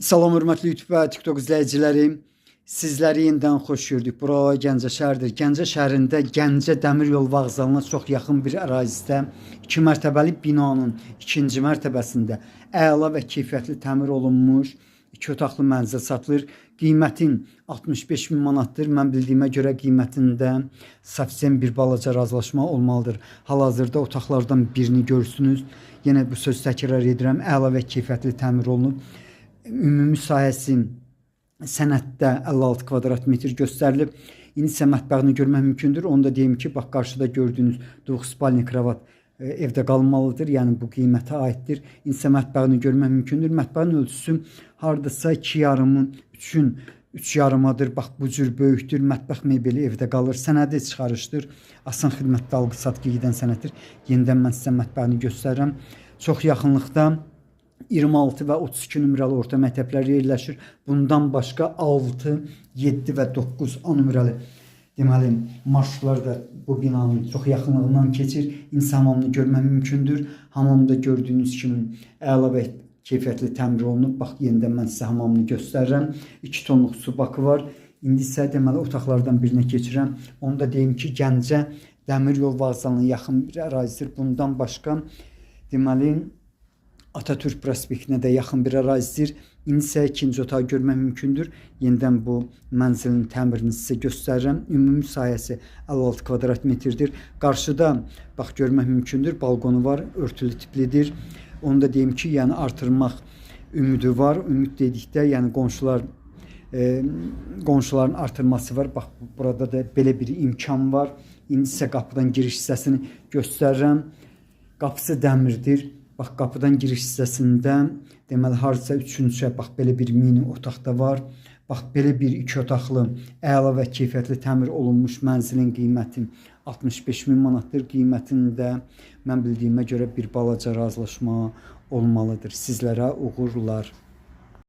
Salam hörmətli YouTube və TikTok izləyiciləri. Sizləri yenidən xoş gördük. Bura Gəncə şəhəridir. Gəncə şəhərində Gəncə Dəmir Yol Vağzalına çox yaxın bir ərazidə 2 mərtəbəli binanın 2-ci mərtəbəsində əla və keyfiyyətli təmir olunmuş 2 otaqlı mənzil satılır. Qiymətin 65.000 manatdır. Mən bildiyimə görə qiymətində sufisiyent bir balaca razılaşma olmalıdır. Hal-hazırda otaqlardan birini görürsünüz. Yenə bu söz təkrar edirəm. Əla və keyfiyyətli təmir olunub. Ümumi sahəsi sənəddə 56 kvadrat metr göstərilib. İndi isə mətbəxini görmək mümkündür. Onu da deyim ki, bax qarşıda gördüyünüz 9 spalni kravat evdə qalmalıdır. Yəni bu qiymətə aiddir. İndi isə mətbəxini görmək mümkündür. Mətbəxin ölçüsü hardasa 2,5-ın 3-ün 3 yarımadır. Bax bu cür böyükdür. Mətbəx mebeli evdə qalır. Sənədi çıxarışdır. Asan xidmətdə alqı-satqı gedən sənəddir. Yenidən mən sizə mətbəxini göstərirəm. Çox yaxınlıqda 26 və 32 nömrəli orta məktəblər yerləşir. Bundan başqa 6, 7 və 9 A nömrəli deməli marşrutlar da bu binanın çox yaxınlığından keçir. İnsan hamamını görmək mümkündür. Hamamda gördüyünüz kimi əla və keyfiyyətli təmir olunub. Bax yenidən mən sizə hamamını göstərirəm. 2 tonluq su bakı var. İndi isə deməli otaqlardan birinə keçirəm. Onu da deyim ki, Gəncə Dəmir Yol Vağzalına yaxın bir ərazidir. Bundan başqa deməli Atatürk prospektinə də yaxın bir ərazidir. İndi isə ikinci otağı görmək mümkündür. Yenidən bu mənzilin təmirini sizə göstərirəm. Ümumi sahəsi 56 kvadrat metrdir. Qarşıda bax görmək mümkündür. Balkonu var, örtülü tiplidir. Onu da deyim ki, yəni artırmaq ümidi var. Ümid dedikdə, yəni qonşuların artırması var. Bax burada da belə bir imkan var. İndi isə qapıdan giriş hissəsini göstərirəm. Qapısı dəmirdir. Bax qapıdan giriş hissəsində deməli harca 3-cü bax belə bir mini otaq da var. Bax belə bir 2 otaqlı əla və keyfiyyətli təmir olunmuş mənzilin qiyməti 65.000 manatdır. Qiymətində mən bildiyimə görə bir balaca razılaşma olmalıdır. Sizlərə uğurlar.